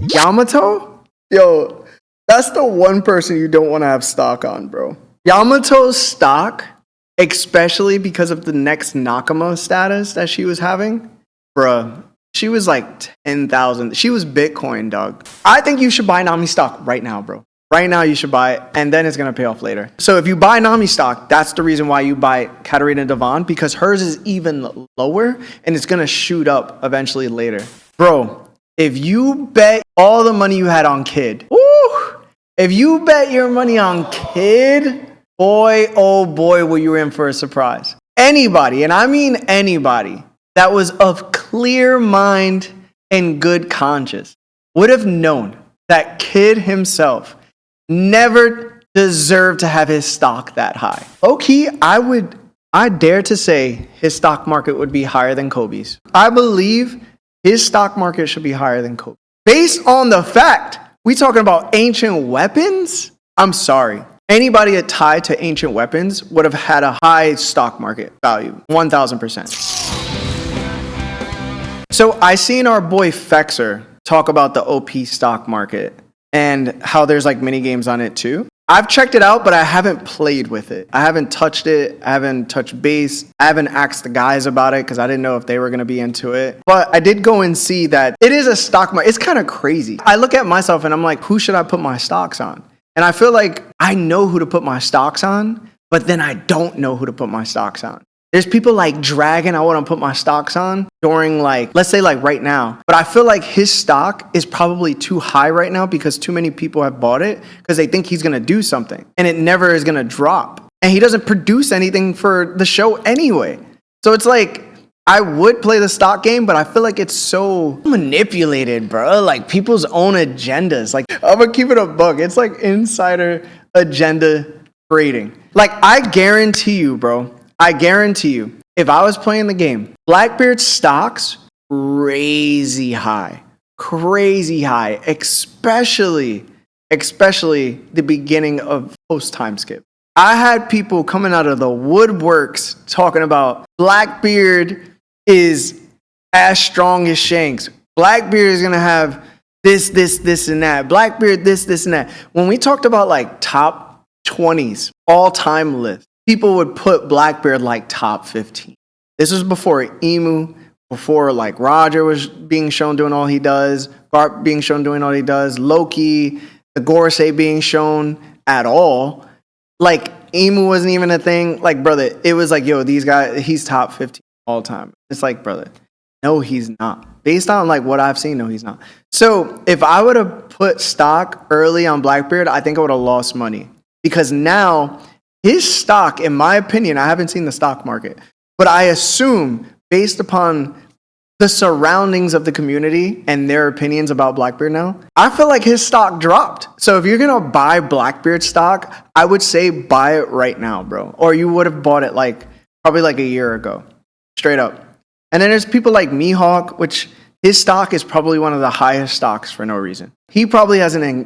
Yamato? Yo, that's the one person you don't want to have stock on, bro. Yamato's stock, especially because of the next Nakama status that she was having, bruh, she was like 10,000. She was Bitcoin, dog. I think you should buy Nami stock right now, bro. Right now you should buy it, and then it's going to pay off later. So if you buy Nami stock, that's the reason why you buy Catarina and Devon, because hers is even lower, and it's going to shoot up eventually later. Bro, if you bet all the money you had on Kid, if you bet your money on Kid, boy, oh boy, were you in for a surprise. Anybody, and I mean anybody, that was of clear mind and good conscience would have known that Kid himself never deserved to have his stock that high. Okay, I dare to say his stock market would be higher than Koby's. I believe his stock market should be higher than Koby. Based on the fact we talking about ancient weapons, I'm sorry. Anybody tied to ancient weapons would have had a high stock market value, 1,000%. So I seen our boy Fexer talk about the OP stock market and how there's like mini games on it too. I've checked it out, but I haven't played with it. I haven't touched it. I haven't touched base. I haven't asked the guys about it because I didn't know if they were going to be into it. But I did go and see that it is a stock market. It's kind of crazy. I look at myself and I'm like, who should I put my stocks on? And I feel like I know who to put my stocks on, but then I don't know who to put my stocks on. There's people like Dragon I want to put my stocks on during like, let's say like right now. But I feel like his stock is probably too high right now because too many people have bought it because they think he's going to do something. And it never is going to drop. And he doesn't produce anything for the show anyway. So it's like, I would play the stock game, but I feel like it's so manipulated, bro. Like people's own agendas. Like I'm going to keep it a buck. It's like insider agenda trading. Like I guarantee you, bro. I guarantee you, if I was playing the game, Blackbeard's stocks, crazy high, especially the beginning of post-time skip. I had people coming out of the woodworks talking about Blackbeard is as strong as Shanks. Blackbeard is going to have this, and that. Blackbeard, this, and that. When we talked about like top 20s, all-time list, people would put Blackbeard like top 15. This was before Emu, before like Roger was being shown doing all he does, Garp being shown doing all he does, Loki, the Gorosei being shown at all. Like Emu wasn't even a thing. Like, brother, it was like, yo, these guys, he's top 15 all time. It's like, brother, no, he's not. Based on like what I've seen, no, he's not. So if I would have put stock early on Blackbeard, I think I would have lost money because now his stock, in my opinion, I haven't seen the stock market, but I assume based upon the surroundings of the community and their opinions about Blackbeard now, I feel like his stock dropped. So if you're going to buy Blackbeard stock, I would say buy it right now, bro. Or you would have bought it like probably like a year ago, straight up. And then there's people like Mihawk, which his stock is probably one of the highest stocks for no reason. He probably has a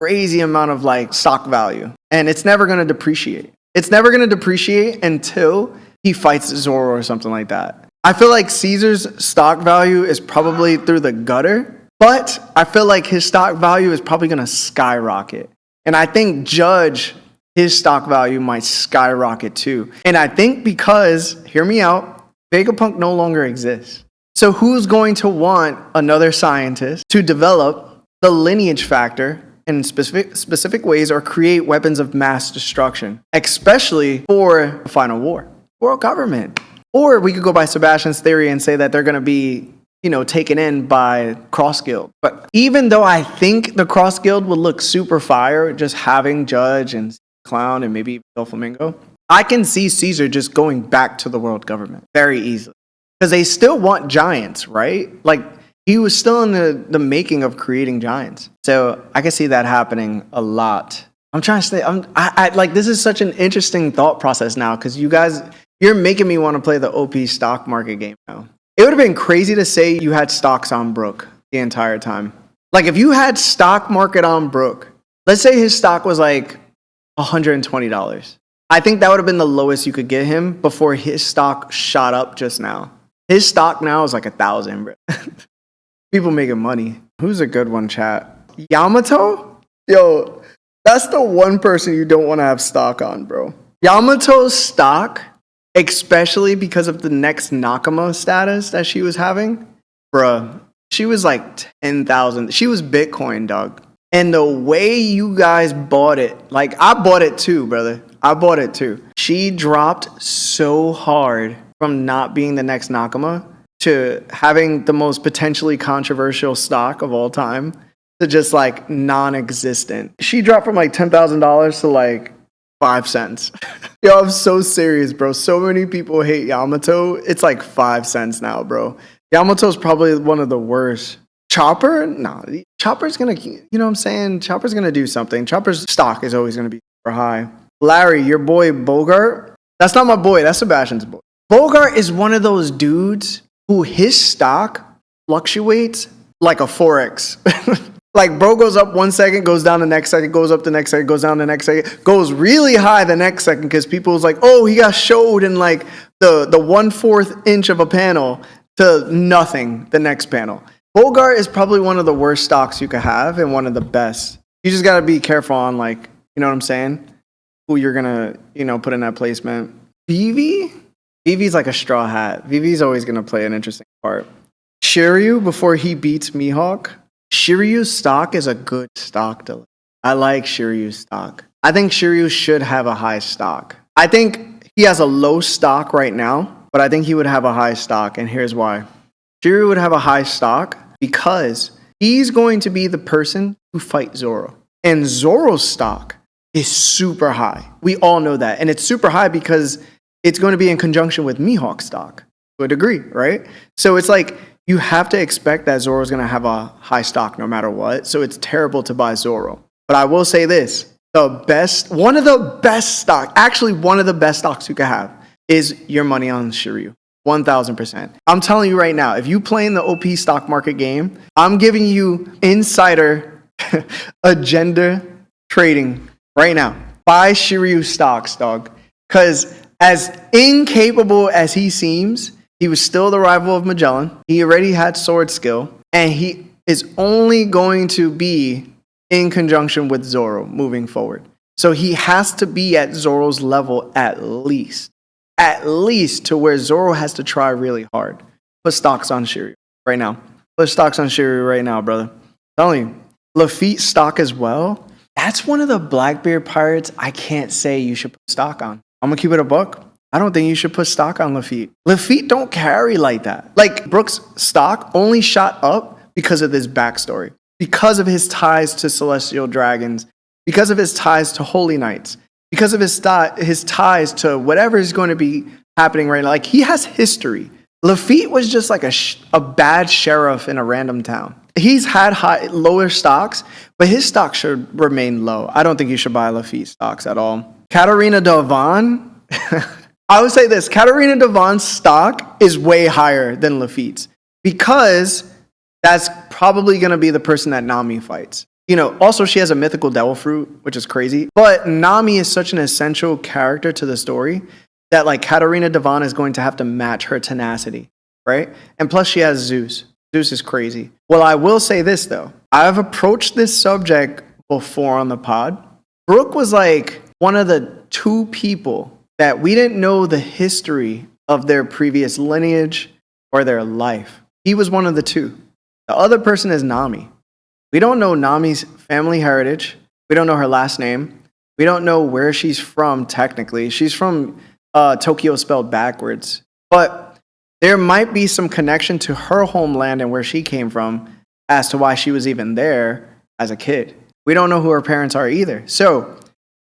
crazy amount of like stock value, and it's never going to depreciate. It's never going to depreciate until he fights Zoro or something like that. I feel like Caesar's stock value is probably through the gutter, but I feel like his stock value is probably going to skyrocket. And I think Judge, his stock value might skyrocket too. And I think because, hear me out, Vegapunk no longer exists. So who's going to want another scientist to develop the lineage factor in specific ways or create weapons of mass destruction, especially for the final war? World government. Or we could go by Sebastian's theory and say that they're going to be, taken in by Cross Guild. But even though I think the Cross Guild would look super fire, just having Judge and Clown and maybe Doflamingo, I can see Caesar just going back to the world government very easily. Because they still want giants, right? Like, he was still in the making of creating giants. So I can see that happening a lot. I'm trying to stay, I like, this is such an interesting thought process now, because you guys, you're making me want to play the OP stock market game now. It would have been crazy to say you had stocks on Brook the entire time. Like, if you had stock market on Brook, let's say his stock was like $120. I think that would have been the lowest you could get him before his stock shot up just now. His stock now is like 1,000, bro. People making money. Who's a good one, chat? Yamato? Yo, that's the one person you don't want to have stock on, bro. Yamato's stock, especially because of the next Nakama status that she was having, bruh, she was like 10,000. She was Bitcoin, dog. And the way you guys bought it, like I bought it too, brother. I bought it too. She dropped so hard from not being the next Nakama to having the most potentially controversial stock of all time to just like non-existent. She dropped from like $10,000 to like 5 cents. Yo, I'm so serious, bro. So many people hate Yamato. It's like 5 cents now, bro. Yamato's probably one of the worst. Chopper? No, Chopper's gonna, you know what I'm saying? Chopper's gonna do something. Chopper's stock is always gonna be super high. Larry, your boy Bogart? That's not my boy, that's Sebastian's boy. Bogart is one of those dudes who his stock fluctuates like a Forex. Like, bro goes up 1 second, goes down the next second, goes up the next second, goes down the next second, goes really high the next second because people's like, oh, he got showed in like the 1/4 inch of a panel to nothing the next panel. Bogart is probably one of the worst stocks you could have and one of the best. You just got to be careful on, like, you know what I'm saying? Who you're going to, you know, put in that placement. Vivi's like a straw hat. Vivi's always going to play an interesting part. Shiryū, before he beats Mihawk, Shiryū's stock is a good stock to. I like Shiryū's stock. I think Shiryū should have a high stock. I think he has a low stock right now, but I think he would have a high stock, and here's why. Shiryū would have a high stock because he's going to be the person who fights Zoro. And Zoro's stock is super high. We all know that. And it's super high because it's going to be in conjunction with Mihawk's stock to a degree, right? So it's like you have to expect that Zoro's going to have a high stock no matter what. So it's terrible to buy Zoro. But I will say this, one of the best stocks you could have is your money on Shiryū. 1,000%. I'm telling you right now, if you play in the OP stock market game, I'm giving you insider agenda trading right now. Buy Shiryū stocks, dog. Because as incapable as he seems, he was still the rival of Magellan. He already had sword skill. And he is only going to be in conjunction with Zoro moving forward. So he has to be at Zoro's level at least to where Zoro has to try really hard. Put stocks on Shiryū right now. Put stocks on Shiryū right now, brother. I'm telling you. Lafitte stock as well. That's one of the Blackbeard pirates I can't say you should put stock on. I'm going to keep it a buck. I don't think you should put stock on Lafitte. Lafitte don't carry like that. Like, Brook's stock only shot up because of this backstory. Because of his ties to celestial dragons. Because of his ties to holy knights. Because of his ties to whatever is going to be happening right now. Like, he has history. Lafitte was just like a bad sheriff in a random town. He's had lower stocks, but his stock should remain low. I don't think you should buy Lafitte stocks at all. Catarina Devon. I would say this. Catarina Devon's stock is way higher than Lafitte's because that's probably going to be the person that Nami fights. You know, also she has a mythical devil fruit, which is crazy. But Nami is such an essential character to the story that like Catarina Devon is going to have to match her tenacity, right? And plus she has Zeus. Zeus is crazy. Well, I will say this though. I've approached this subject before on the pod. Brook was like one of the 2 people that we didn't know the history of their previous lineage or their life. He was one of the 2. The other person is Nami. We don't know Nami's family heritage. We don't know her last name. We don't know where she's from technically. She's from Tokyo spelled backwards. But there might be some connection to her homeland and where she came from as to why she was even there as a kid. We don't know who her parents are either. So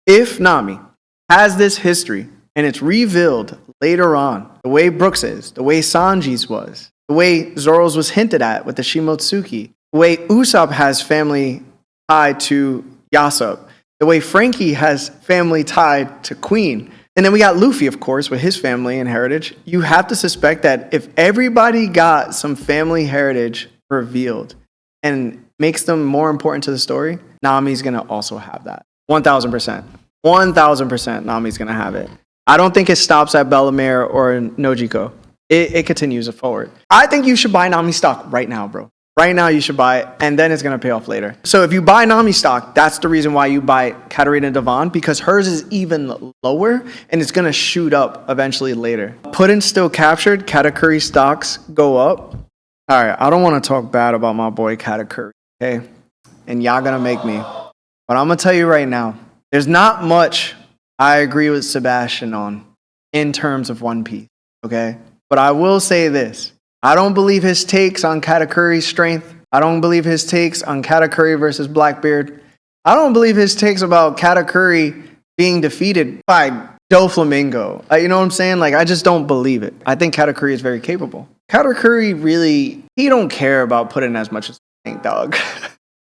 if Nami has this history and it's revealed later on, the way Brook's is, the way Sanji's was, the way Zoro's was hinted at with the Shimotsuki, the way Usopp has family tied to Yasop, the way Frankie has family tied to Queen, and then we got Luffy, of course, with his family and heritage. You have to suspect that if everybody got some family heritage revealed and makes them more important to the story, Nami's going to also have that. 1,000%. 1,000% Nami's going to have it. I don't think it stops at Bellemere or Nojiko. It continues forward. I think you should buy Nami stock right now, bro. Right now, you should buy it, and then it's going to pay off later. So if you buy Nami stock, that's the reason why you buy Catarina and Devon, because hers is even lower, and it's going to shoot up eventually later. Put in still captured, Katakuri stocks go up. All right, I don't want to talk bad about my boy Katakuri, okay? And y'all going to make me. But I'm going to tell you right now, there's not much I agree with Sebastian on in terms of One Piece, okay? But I will say this. I don't believe his takes on Katakuri's strength. I don't believe his takes on Katakuri versus Blackbeard. I don't believe his takes about Katakuri being defeated by Doflamingo. You know what I'm saying? Like, I just don't believe it. I think Katakuri is very capable. Katakuri really, he don't care about putting as much as you think, dog.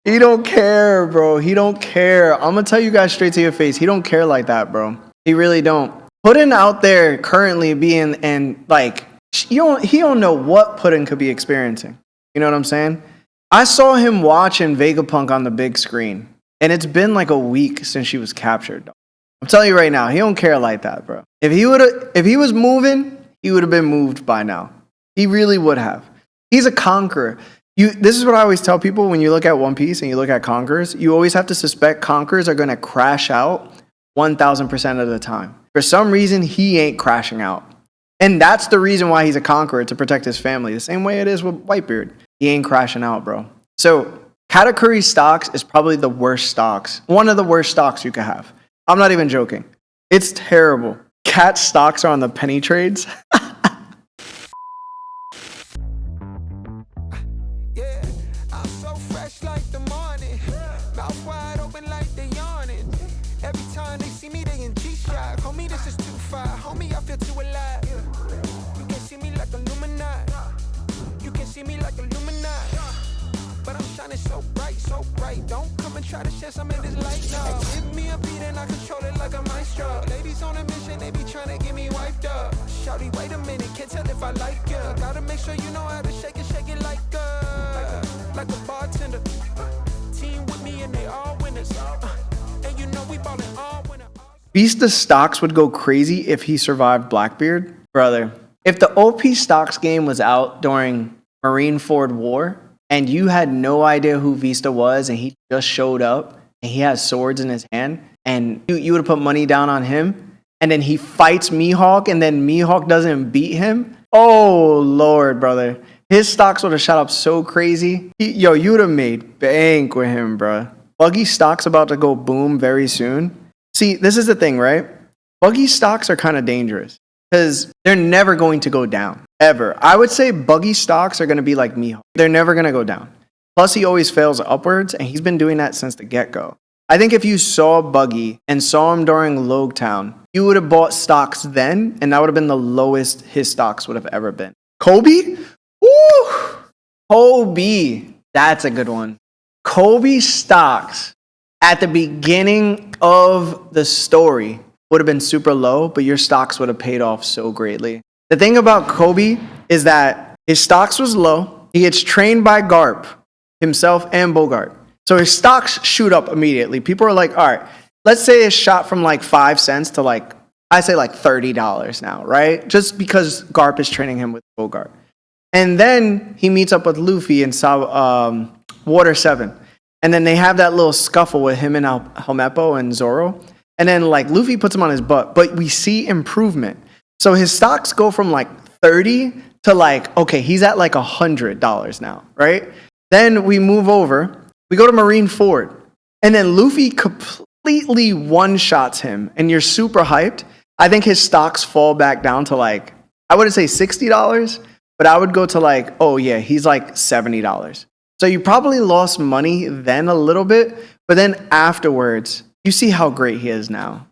He don't care, bro. He don't care. I'm going to tell you guys straight to your face. He don't care like that, bro. He really don't. Puddin out there currently being, and like, he don't know what Puddin could be experiencing. You know what I'm saying? I saw him watching Vegapunk on the big screen, and it's been like a week since she was captured. I'm telling you right now, he don't care like that, bro. If he was moving, he would have been moved by now. He really would have. He's a conqueror. This is what I always tell people when you look at One Piece and you look at conquerors. You always have to suspect conquerors are going to crash out 1,000% of the time. For some reason, he ain't crashing out. And that's the reason why he's a conqueror, to protect his family. The same way it is with Whitebeard. He ain't crashing out, bro. So Katakuri stocks is probably the worst stocks. One of the worst stocks you could have. I'm not even joking. It's terrible. Cat stocks are on the penny trades. Yeah, I'm so fresh like the morning. Mouth wide open like they yawning. Every time they see me, they in G-Shock. Homie, this is too far. Homie, I feel too alive. You can see me like Illuminati. You can see me like Illuminati. But I'm shining so bright, so bright. Don't come and try to share some of this light now. Give me a beat and I control it like a maestro. Ladies on a mission, they be trying to get me wiped up. Shawty, wait a minute, can't tell if I like ya. Gotta make sure you know how to shake it like a bartender. Team with me and they all winners. And you know we ballin' all winners. Vista stocks would go crazy if he survived Blackbeard. Brother, if the OP stocks game was out during Marineford War and you had no idea who Vista was and he just showed up and he has swords in his hand and you would have put money down on him and then he fights Mihawk and then Mihawk doesn't beat him. Oh, Lord, brother. His stocks would have shot up so crazy. You would have made bank with him, bro. Buggy stocks about to go boom very soon. See, this is the thing, right? Buggy stocks are kind of dangerous because they're never going to go down, ever. I would say Buggy stocks are going to be like Mihawk. They're never going to go down. Plus, he always fails upwards, and he's been doing that since the get-go. I think if you saw Buggy and saw him during Logtown, you would have bought stocks then, and that would have been the lowest his stocks would have ever been. Koby? Woo! Koby. That's a good one. Koby stocks at the beginning of the story would have been super low, but your stocks would have paid off so greatly. The thing about Koby is that his stocks was low. He gets trained by Garp, himself and Bogart. So his stocks shoot up immediately. People are like, all right, let's say it's shot from like 5 cents to like, I say like $30 now, right? Just because Garp is training him with Bogart. And then he meets up with Luffy in Water 7. And then they have that little scuffle with him and Helmeppo and Zoro. And then like Luffy puts him on his butt. But we see improvement. So his stocks go from like 30 to like, okay, he's at like $100 now, right? Then we move over. We go to Marineford. And then Luffy completely one-shots him. And you're super hyped. I think his stocks fall back down to like, I wouldn't say $60, but I would go to like, oh yeah, he's like $70. So you probably lost money then a little bit, but then afterwards, you see how great he is now.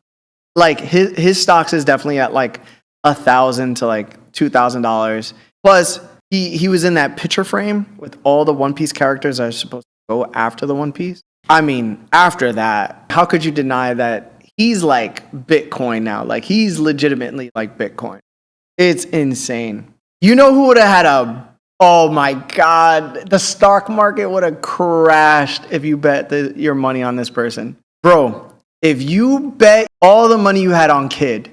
Like his stocks is definitely at like $1,000 to like $2,000. Plus, he was in that picture frame with all the One Piece characters that are supposed to go after the One Piece. I mean, after that, how could you deny that he's like Bitcoin now? Like he's legitimately like Bitcoin. It's insane. You know who would have had oh my God, the stock market would have crashed if you bet your money on this person. Bro, if you bet all the money you had on Kid,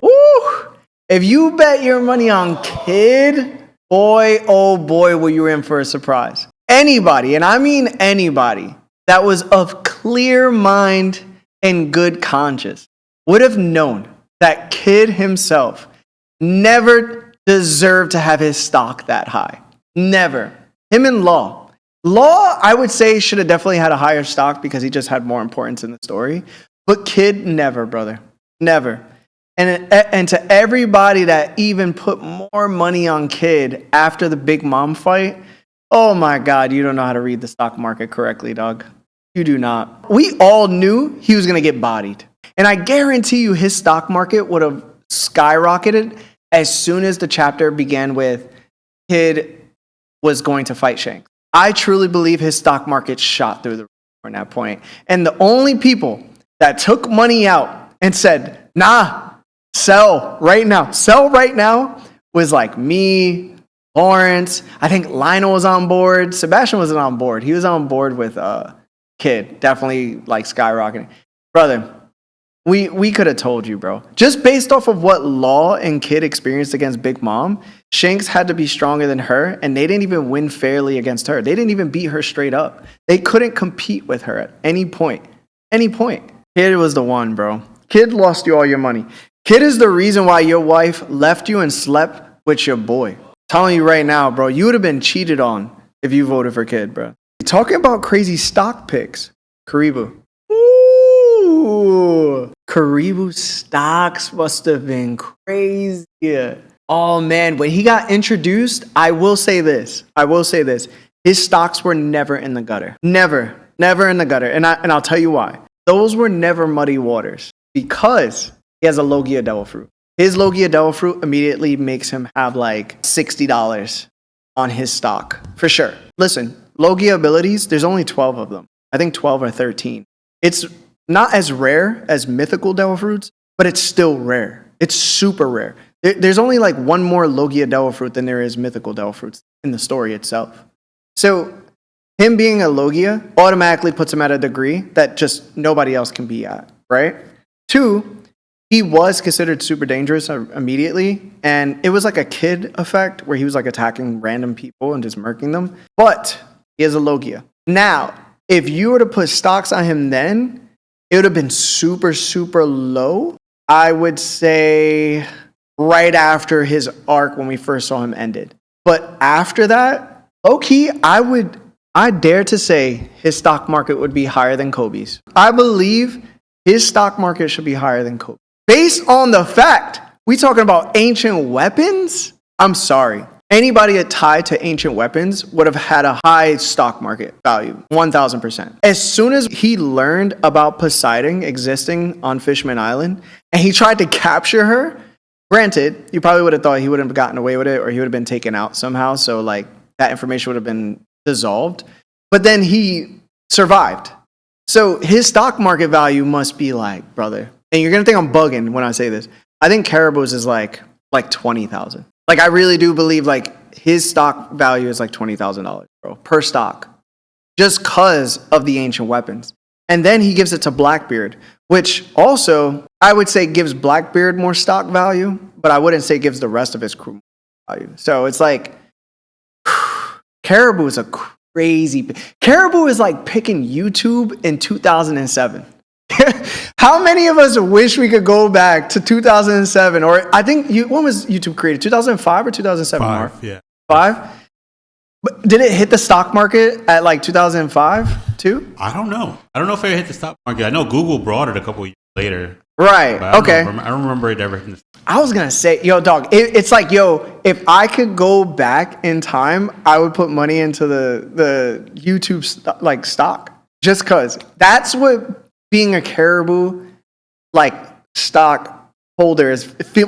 if you bet your money on Kid, boy, oh boy, were you in for a surprise. anybody, and I mean anybody, that was of clear mind and good conscience would have known that Kid himself never deserved to have his stock that high. Never. Him and Law. Law, I would say, should have definitely had a higher stock because he just had more importance in the story. But Kid, never, brother. Never. And to everybody that even put more money on Kid after the Big Mom fight, oh my God, you don't know how to read the stock market correctly, dog. You do not. We all knew he was going to get bodied. And I guarantee you his stock market would have skyrocketed as soon as the chapter began with Kid was going to fight Shanks. I truly believe his stock market shot through the roof at that point. And the only people that took money out and said, nah, sell right now, was like me, Lawrence. I think Lionel was on board. Sebastian wasn't on board. He was on board with Kid. Definitely like skyrocketing. Brother, we could have told you, bro. Just based off of what Law and Kid experienced against Big Mom, Shanks had to be stronger than her, and they didn't even win fairly against her. They didn't even beat her straight up. They couldn't compete with her at any point. Any point. Kid was the one, bro. Kid lost you all your money. Kid is the reason why your wife left you and slept with your boy. I'm telling you right now, bro, you would have been cheated on if you voted for Kid, bro. Talking about crazy stock picks, Caribou. Ooh, Caribou stocks must have been crazy. Oh man, when he got introduced, I will say this. His stocks were never in the gutter. Never in the gutter. And I'll tell you why. Those were never muddy waters because he has a Logia Devil Fruit. His Logia Devil Fruit immediately makes him have like $60 on his stock. For sure. Listen, Logia abilities, there's only 12 of them. I think 12 or 13. It's not as rare as mythical Devil Fruits, but it's still rare. It's super rare. There's only like one more Logia Devil Fruit than there is mythical Devil Fruits in the story itself. So him being a Logia automatically puts him at a degree that just nobody else can be at, right? 2, he was considered super dangerous immediately, and it was like a Kid effect where he was like attacking random people and just murking them. But he is a Logia. Now, if you were to put stocks on him then, it would have been super, super low. I would say right after his arc when we first saw him ended. But after that, low-key, I dare to say his stock market would be higher than Koby's. I believe his stock market should be higher than Koby. Based on the fact we talking about ancient weapons, I'm sorry. Anybody tied to ancient weapons would have had a high stock market value, 1,000%. As soon as he learned about Poseidon existing on Fishman Island, and he tried to capture her, granted, you probably would have thought he would have gotten away with it or he would have been taken out somehow, so like that information would have been dissolved. But then he survived. So his stock market value must be like, brother, and you're going to think I'm bugging when I say this, I think Caribou's is like 20,000. Like, I really do believe, like, his stock value is like $20,000, bro, per stock, just because of the ancient weapons. And then he gives it to Blackbeard, which also, I would say gives Blackbeard more stock value, but I wouldn't say gives the rest of his crew more value. So it's like, Caribou is a crazy... Caribou is like picking YouTube in 2007. How many of us wish we could go back to 2007? Or I think, when was YouTube created? 2005 or 2007? 5, yeah. 5? But did it hit the stock market at like 2005 too? I don't know. I don't know if it hit the stock market. I know Google brought it a couple years later. Right. Okay. I don't remember it ever hitting the stock market. I was going to say, yo, dog, it's like, yo, if I could go back in time, I would put money into the YouTube stock. Just because. That's what being a Caribou like stock holder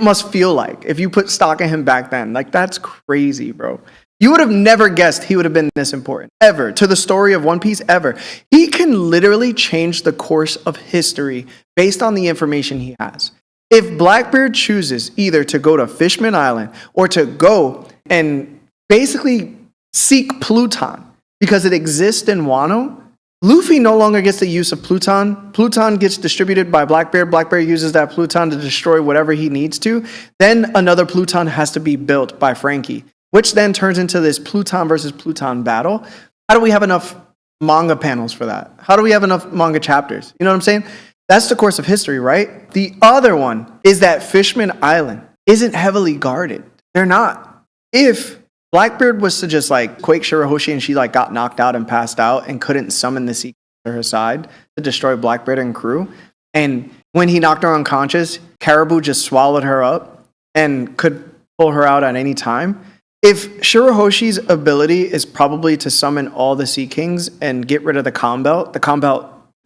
must feel like. If you put stock in him back then, like that's crazy, bro. You would have never guessed he would have been this important ever to the story of One Piece ever. He can literally change the course of history based on the information he has. If Blackbeard chooses either to go to Fishman Island or to go and basically seek Pluton because it exists in Wano, Luffy no longer gets the use of Pluton. Pluton gets distributed by Blackbeard. Blackbeard uses that Pluton to destroy whatever he needs to. Then another Pluton has to be built by Frankie, which then turns into this Pluton versus Pluton battle. How do we have enough manga panels for that? How do we have enough manga chapters? You know what I'm saying? That's the course of history, right? The other one is that Fishman Island isn't heavily guarded. They're not. If Blackbeard was to just like quake Shirahoshi and she like got knocked out and passed out and couldn't summon the sea to her side to destroy Blackbeard and crew, and when he knocked her unconscious, Caribou just swallowed her up and could pull her out at any time. If Shirahoshi's ability is probably to summon all the Sea Kings and get rid of the calm belt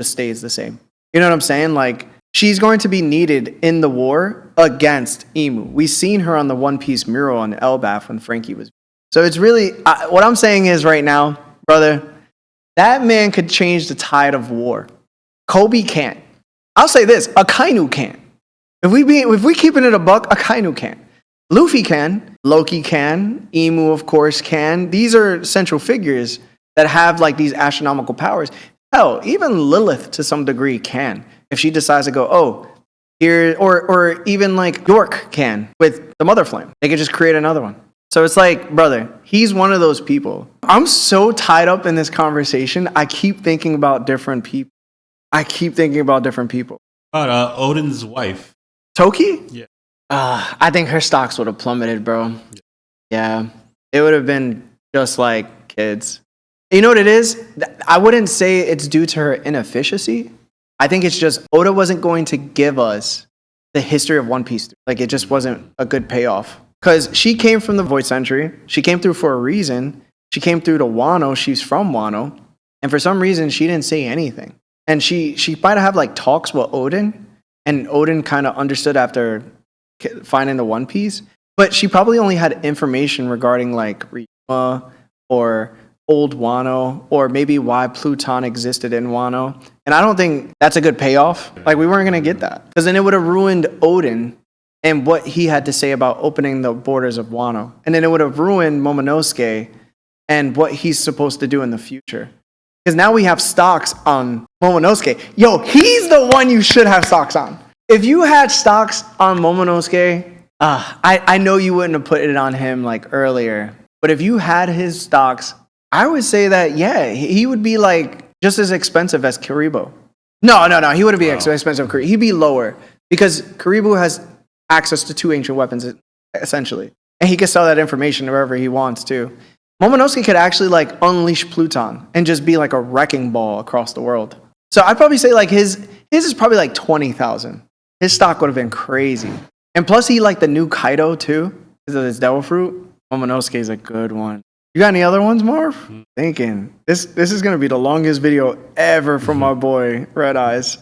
just stays the same. You know what I'm saying? Like, she's going to be needed in the war against Emu. We've seen her on the One Piece mural on Elbaf when Frankie was. So it's really, what I'm saying is right now, brother, that man could change the tide of war. Koby can't. I'll say this, Akainu can't. If we keeping it a buck, Akainu can't. Luffy can, Loki can, Emu of course can. These are central figures that have like these astronomical powers. Hell, even Lilith to some degree can. If she decides to go, oh, here, or even like York can with the Mother Flame. They could just create another one. So it's like, brother, he's one of those people. I'm so tied up in this conversation, I keep thinking about different people. About Odin's wife. Toki? Yeah. I think her stocks would have plummeted, bro. Yeah. It would have been just like kids. You know what it is? I wouldn't say it's due to her inefficiency. I think it's just Oda wasn't going to give us the history of One Piece. Like, it just wasn't a good payoff. Because she came from the Void Century. She came through for a reason. She came through to Wano. She's from Wano. And for some reason, she didn't say anything. And she might have like talks with Oden. And Oden kind of understood after finding the One Piece. But she probably only had information regarding like Ryuma or old Wano, or maybe why Pluton existed in Wano. And I don't think that's a good payoff. Like, we weren't going to get that. Because then it would have ruined Oden and what he had to say about opening the borders of Wano. And then it would have ruined Momonosuke and what he's supposed to do in the future. Because now we have stocks on Momonosuke. Yo, he's the one you should have stocks on. If you had stocks on Momonosuke, I know you wouldn't have put it on him like earlier. But if you had his stocks, I would say that, yeah, he would be like just as expensive as Caribou. No, he wouldn't be expensive. He'd be lower because Caribou has access to 2 ancient weapons, essentially. And he can sell that information wherever he wants to. Momonosuke could actually like unleash Pluton and just be like a wrecking ball across the world. So I'd probably say like his is probably like 20,000. His stock would have been crazy. And plus he like the new Kaido too, because of his devil fruit. Momonosuke is a good one. You got any other ones, Marv? Thinking. This is going to be the longest video ever from my boy, Red Eyes.